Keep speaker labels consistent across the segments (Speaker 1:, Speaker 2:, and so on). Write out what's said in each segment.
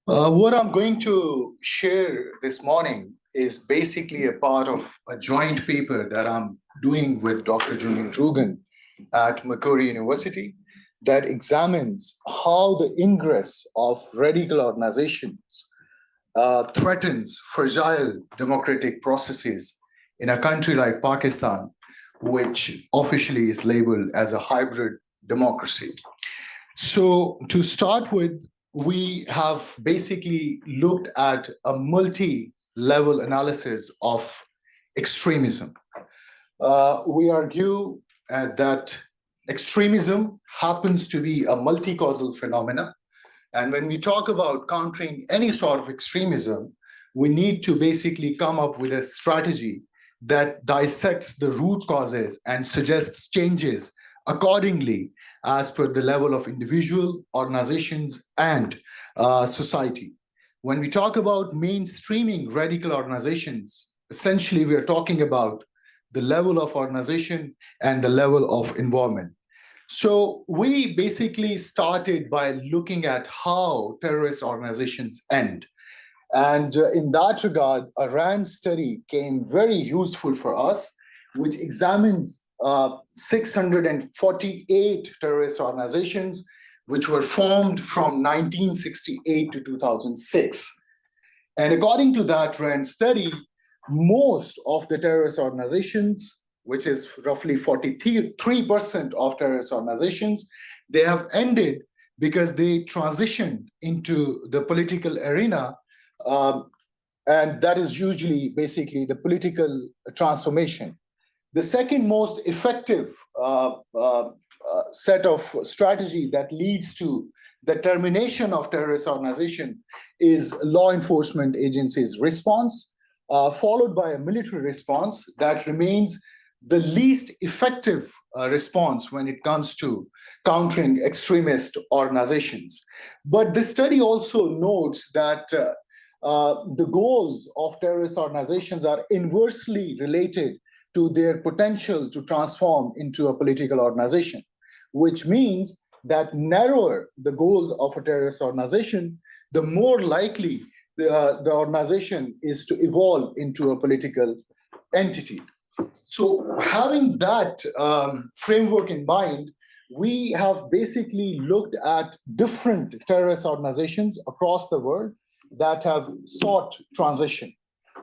Speaker 1: What I'm going to share this morning is basically a part of a joint paper that I'm doing with Dr. Julian Rugen at Macquarie University that examines how the ingress of radical organizations threatens fragile democratic processes in a country like Pakistan, which officially is labeled as a hybrid democracy. So, to start with, we have basically looked at a multi level analysis of extremism. We argue that extremism happens to be a multi causal phenomena. And when we talk about countering any sort of extremism, we need to basically come up with a strategy that dissects the root causes and suggests changes accordingly as per the level of individual, organizations, and society. When we talk about mainstreaming radical organizations, essentially we are talking about the level of organization and the level of involvement. So we basically started by looking at how terrorist organizations end. And in that regard, a RAND study came very useful for us, which examines 648 terrorist organizations, which were formed from 1968 to 2006. And according to that RAND study, most of the terrorist organizations, which is roughly 43% of terrorist organizations, they have ended because they transitioned into the political arena. And that is usually basically the political transformation. The second most effective set of strategy that leads to the termination of terrorist organization is law enforcement agencies' response, followed by a military response that remains the least effective response when it comes to countering extremist organizations. But the study also notes that the goals of terrorist organizations are inversely related to their potential to transform into a political organization, which means that narrower the goals of a terrorist organization, the more likely the organization is to evolve into a political entity. So having that framework in mind, we have basically looked at different terrorist organizations across the world that have sought transition.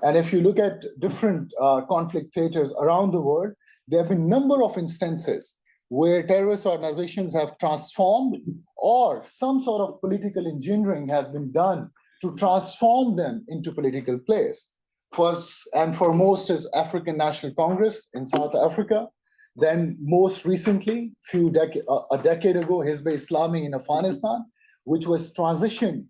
Speaker 1: And if you look at different conflict theaters around the world, there have been a number of instances where terrorist organizations have transformed or some sort of political engineering has been done to transform them into political players. First and foremost is African National Congress in South Africa. Then most recently, a decade ago, Hizb Islami in Afghanistan, which was transitioned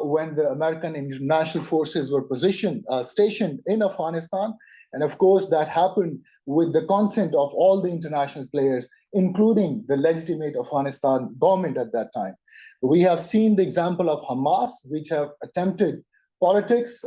Speaker 1: when the American international forces were stationed in Afghanistan. And of course, that happened with the consent of all the international players, including the legitimate Afghanistan government at that time. We have seen the example of Hamas, which have attempted politics,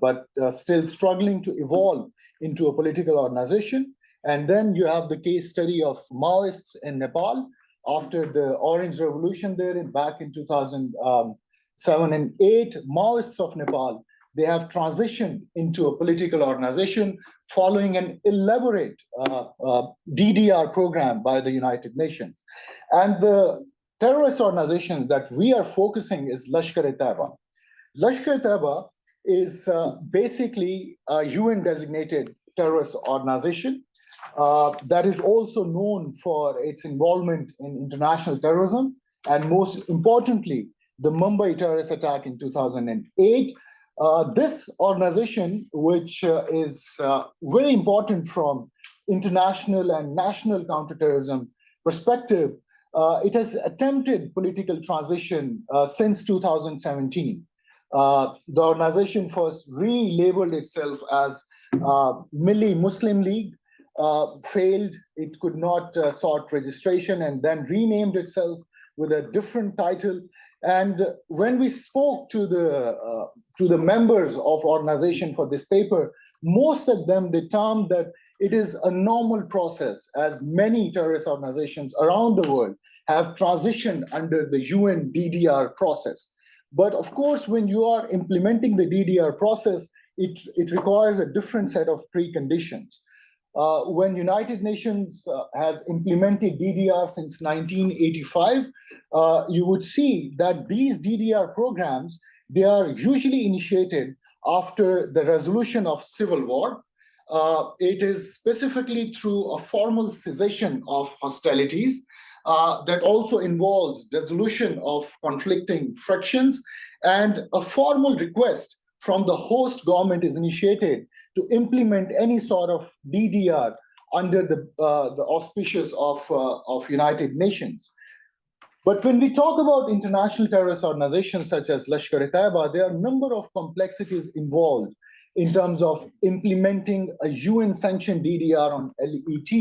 Speaker 1: but still struggling to evolve into a political organization. And then you have the case study of Maoists in Nepal after the Orange Revolution there back in 2007 and 8. Maoists of Nepal, they have transitioned into a political organization following an elaborate DDR program by the United Nations. And the terrorist organization that we are focusing is Lashkar-e-Taiba. Lashkar-e-Taiba is basically a UN-designated terrorist organization that is also known for its involvement in international terrorism, and most importantly, the Mumbai terrorist attack in 2008. This organization, which is very important from international and national counterterrorism perspective, it has attempted political transition since 2017. The organization first relabeled itself as Milli Muslim League, failed, it could not sort registration, and then renamed itself with a different title. And when we spoke to the members of organization for this paper, most of them, they termed that it is a normal process, as many terrorist organizations around the world have transitioned under the UN DDR process. But of course, when you are implementing the DDR process, it requires a different set of preconditions. When United Nations has implemented DDR since 1985, you would see that these DDR programs, they are usually initiated after the resolution of civil war. It is specifically through a formal cessation of hostilities that also involves resolution of conflicting fractions, and a formal request from the host government is initiated to implement any sort of DDR under the auspices of United Nations. But when we talk about international terrorist organizations such as Lashkar-e-Taiba, there are a number of complexities involved in terms of implementing a UN-sanctioned DDR on LET.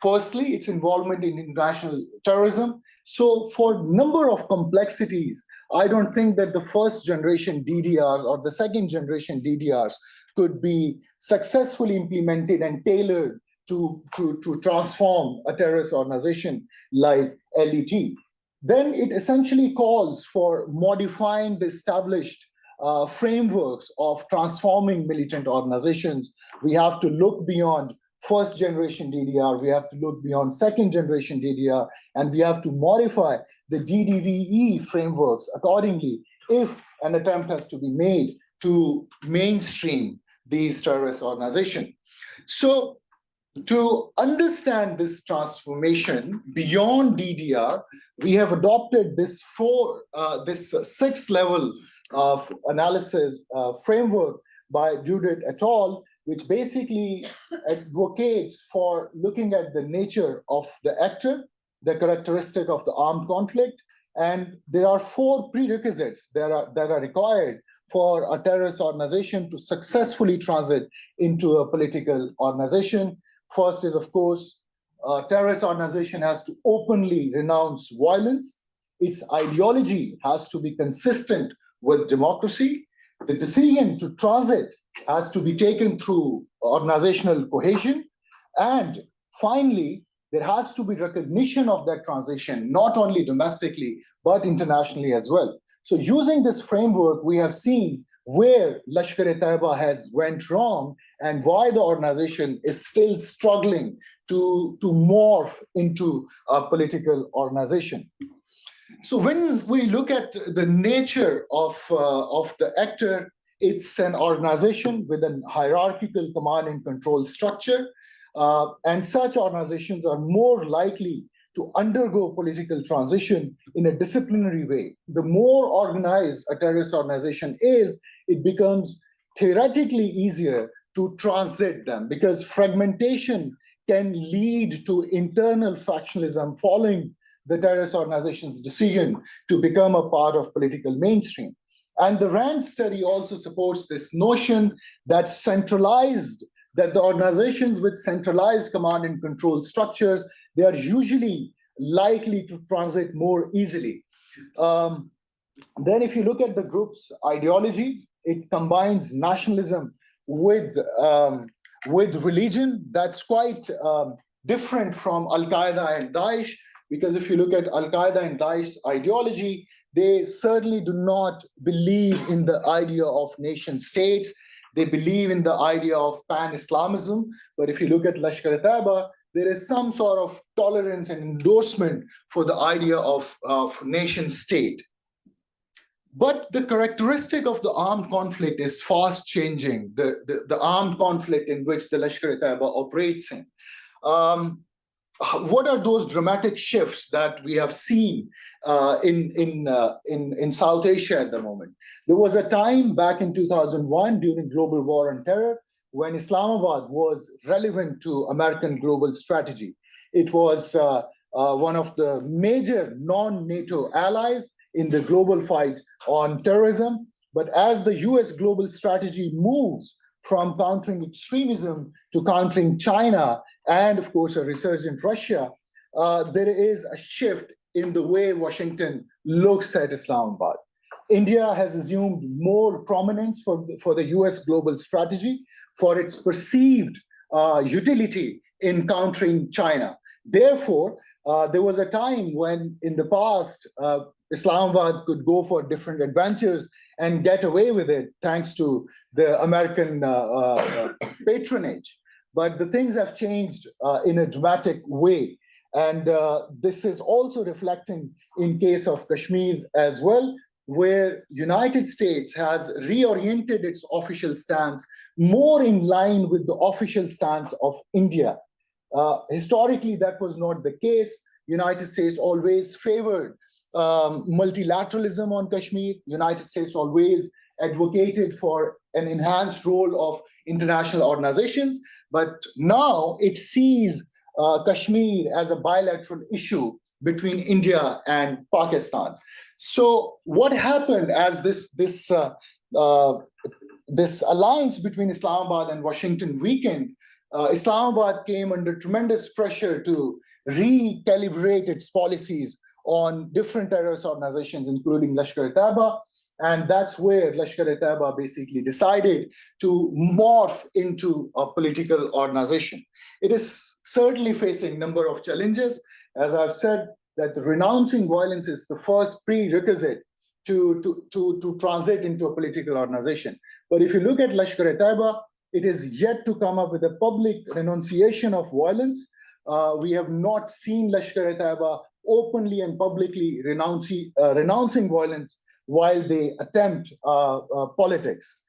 Speaker 1: Firstly, its involvement in international terrorism. So for a number of complexities, I don't think that the first generation DDRs or the second generation DDRs could be successfully implemented and tailored to transform a terrorist organization like LET. Then it essentially calls for modifying the established frameworks of transforming militant organizations. We have to look beyond first generation DDR, we have to look beyond second generation DDR, and we have to modify the DDVE frameworks accordingly if an attempt has to be made to mainstream these terrorist organizations. So to understand this transformation beyond DDR, we have adopted this six level of analysis framework by Judith et al., which basically advocates for looking at the nature of the actor, the characteristic of the armed conflict, and there are four prerequisites that are required for a terrorist organization to successfully transit into a political organization. First is, of course, a terrorist organization has to openly renounce violence. Its ideology has to be consistent with democracy. The decision to transit has to be taken through organizational cohesion. And finally, there has to be recognition of that transition, not only domestically, but internationally as well. So using this framework, we have seen where Lashkar-e-Taiba has went wrong and why the organization is still struggling to morph into a political organization. So when we look at the nature of the actor, it's an organization with a hierarchical command and control structure, and such organizations are more likely to undergo political transition in a disciplinary way. The more organized a terrorist organization is, it becomes theoretically easier to transit them because fragmentation can lead to internal factionalism following the terrorist organization's decision to become a part of political mainstream. And the RAND study also supports this notion that the organizations with centralized command and control structures, they are usually likely to transit more easily. Then if you look at the group's ideology, it combines nationalism with religion. That's quite different from Al-Qaeda and Daesh, because if you look at Al-Qaeda and Daesh ideology, they certainly do not believe in the idea of nation states. They believe in the idea of pan-Islamism. But if you look at Lashkar-e-Taiba, there is some sort of tolerance and endorsement for the idea of nation state. But the characteristic of the armed conflict is fast changing, the armed conflict in which the Lashkar-e-Taiba operates in. What are those dramatic shifts that we have seen in South Asia at the moment? There was a time back in 2001 during global war on terror when Islamabad was relevant to American global strategy. It was one of the major non-NATO allies in the global fight on terrorism. But as the US global strategy moves from countering extremism to countering China, and of course a resurgent Russia, there is a shift in the way Washington looks at Islamabad. India has assumed more prominence for the US global strategy for its perceived utility in countering China. Therefore, there was a time when in the past, Islamabad could go for different adventures and get away with it thanks to the American patronage. But the things have changed in a dramatic way. And this is also reflecting in case of Kashmir as well, where United States has reoriented its official stance more in line with the official stance of India. Historically, that was not the case. United States always favored multilateralism on Kashmir. United States always advocated for an enhanced role of international organizations, but now it sees Kashmir as a bilateral issue between India and Pakistan. So what happened as this alliance between Islamabad and Washington weakened, Islamabad came under tremendous pressure to recalibrate its policies on different terrorist organizations, including Lashkar-e-Taiba. And that's where Lashkar-e-Taiba basically decided to morph into a political organization. It is certainly facing a number of challenges. As I've said, that renouncing violence is the first prerequisite to transit into a political organization. But if you look at Lashkar-e-Taiba, it is yet to come up with a public renunciation of violence. We have not seen Lashkar-e-Taiba openly and publicly renouncing violence while they attempt politics.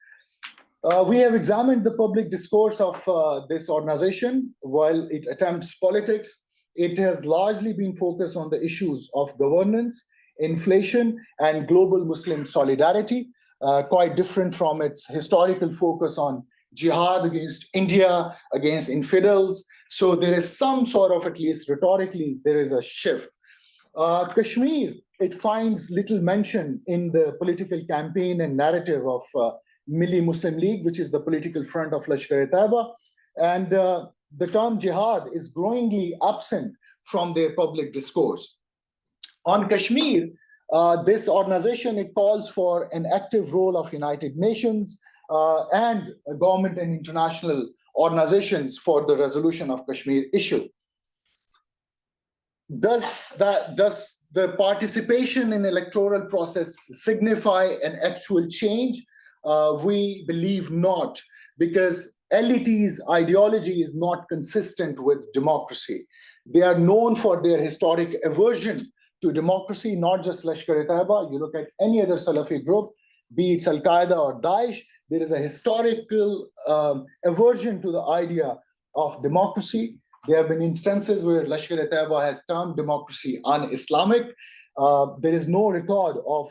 Speaker 1: We have examined the public discourse of this organization. While it attempts politics, it has largely been focused on the issues of governance, inflation, and global Muslim solidarity, quite different from its historical focus on jihad against India, against infidels. So there is some sort of, at least rhetorically, there is a shift. Kashmir, it finds little mention in the political campaign and narrative of Milli Muslim League, which is the political front of Lashkar-e-Taiba. And the term jihad is growingly absent from their public discourse. On Kashmir, this organization, it calls for an active role of United Nations and government and international organizations for the resolution of Kashmir issue. Does the participation in electoral process signify an actual change? We believe not, because LET's ideology is not consistent with democracy. They are known for their historic aversion to democracy, not just Lashkar-e-Taiba. You look at any other Salafi group, be it Al-Qaeda or Daesh, there is a historical aversion to the idea of democracy. There have been instances where Lashkar-e-Taiba has termed democracy un-Islamic. There is no record of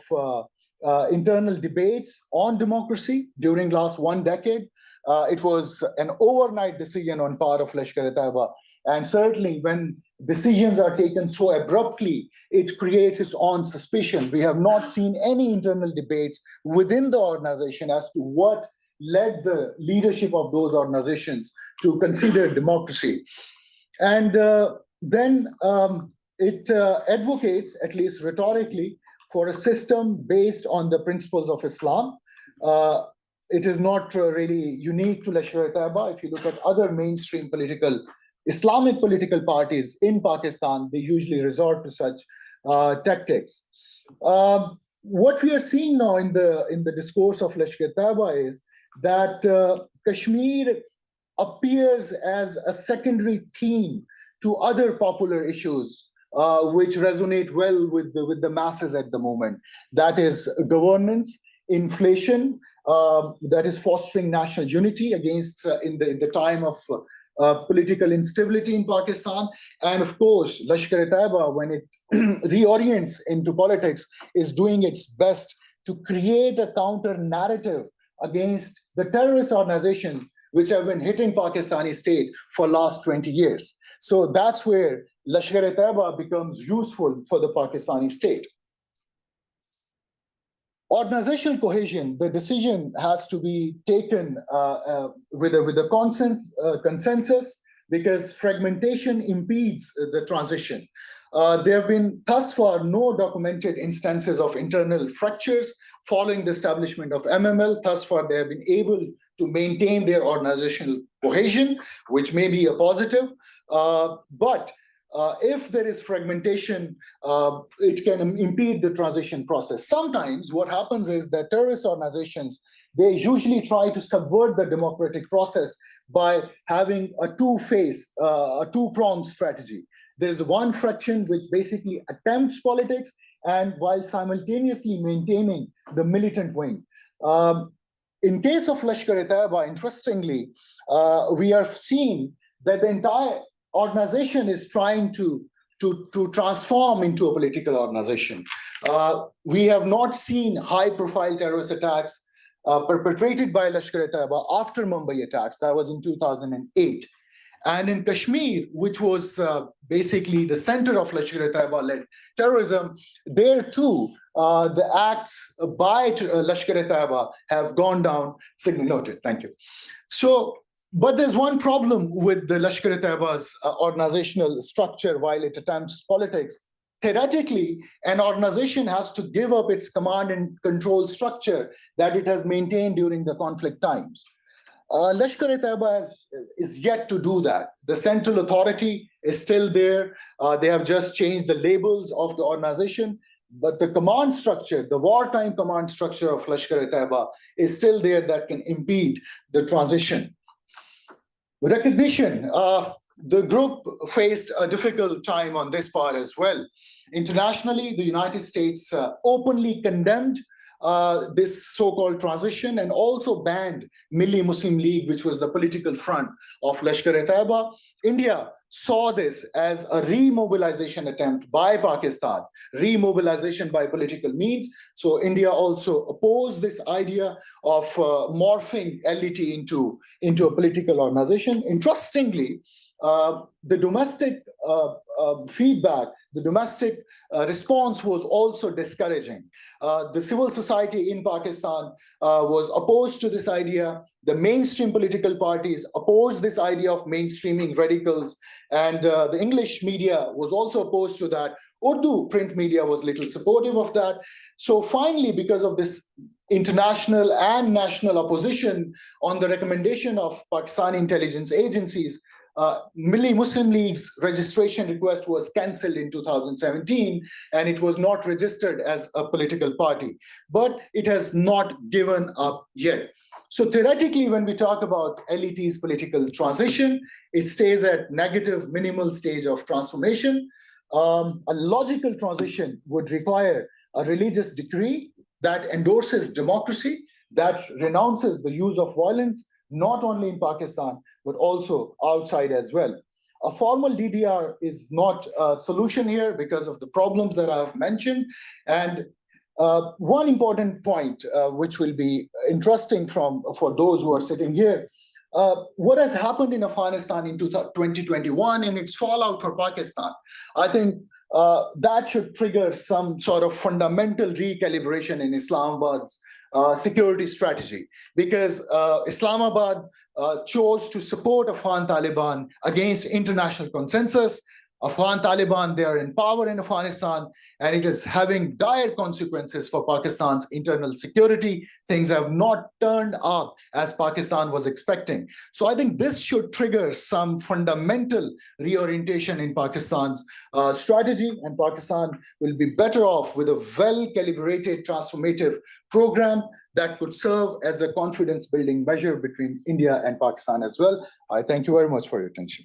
Speaker 1: internal debates on democracy during last 1 decade. It was an overnight decision on part of Lashkar-e-Taiba. And certainly when decisions are taken so abruptly, it creates its own suspicion. We have not seen any internal debates within the organization as to what led the leadership of those organizations to consider democracy. And then it advocates, at least rhetorically, for a system based on the principles of Islam. It is not really unique to Lashkar-e-Taiba. If you look at other mainstream Islamic political parties in Pakistan, they usually resort to such tactics. What we are seeing now in the discourse of Lashkar-e-Taiba is that Kashmir appears as a secondary theme to other popular issues which resonate well with the masses at the moment. That is governance, inflation, that is fostering national unity against in the time of political instability in Pakistan. And of course, Lashkar-e-Taiba, when it reorients into politics, is doing its best to create a counter narrative against the terrorist organizations which have been hitting Pakistani state for last 20 years. So that's where Lashkar-e-Taiba becomes useful for the Pakistani state. Organizational cohesion, the decision has to be taken with a consensus, because fragmentation impedes the transition. There have been thus far no documented instances of internal fractures following the establishment of MML. Thus far, they have been able to maintain their organizational cohesion, which may be a positive. But if there is fragmentation, it can impede the transition process. Sometimes what happens is that terrorist organizations, they usually try to subvert the democratic process by having a two-pronged strategy. There's one fraction which basically attempts politics and while simultaneously maintaining the militant wing. In case of Lashkar-e-Taiba, interestingly, we are seeing that the entire organization is trying to transform into a political organization. We have not seen high-profile terrorist attacks perpetrated by Lashkar-e-Taiba after Mumbai attacks. That was in 2008. And in Kashmir, which was basically the center of Lashkar-e-Taiba-led terrorism, there too, the acts by Lashkar-e-Taiba have gone down significantly. Noted, thank you. So, but there's one problem with the Lashkar-e-Taiba's organizational structure while it attempts politics. Theoretically, an organization has to give up its command and control structure that it has maintained during the conflict times. Lashkar-e-Taiba is yet to do that. The central authority is still there. They have just changed the labels of the organization, but the command structure, the wartime command structure of Lashkar-e-Taiba is still there that can impede the transition. Recognition. The group faced a difficult time on this part as well. Internationally, the United States openly condemned this so-called transition and also banned Milli Muslim League, which was the political front of Lashkar-e-Taiba. India saw this as a remobilization attempt by Pakistan, remobilization by political means. So India also opposed this idea of morphing LET into a political organization. Interestingly, the domestic feedback, the domestic response was also discouraging. The civil society in Pakistan was opposed to this idea. The mainstream political parties opposed this idea of mainstreaming radicals, and the English media was also opposed to that. Urdu print media was little supportive of that. So finally, because of this international and national opposition on the recommendation of Pakistani intelligence agencies, Milli Muslim League's registration request was cancelled in 2017, and it was not registered as a political party. But it has not given up yet. So theoretically, when we talk about LET's political transition, it stays at negative minimal stage of transformation. A logical transition would require a religious decree that endorses democracy, that renounces the use of violence, not only in Pakistan, but also outside as well. A formal DDR is not a solution here because of the problems that I have mentioned. And one important point, which will be interesting for those who are sitting here, what has happened in Afghanistan in 2021 and its fallout for Pakistan, I think that should trigger some sort of fundamental recalibration in Islamabad's security strategy, because Islamabad chose to support Afghan Taliban against international consensus. Afghan Taliban, they are in power in Afghanistan, and it is having dire consequences for Pakistan's internal security. Things have not turned up as Pakistan was expecting. So I think this should trigger some fundamental reorientation in Pakistan's strategy, and Pakistan will be better off with a well-calibrated transformative program that could serve as a confidence-building measure between India and Pakistan as well. I thank you very much for your attention.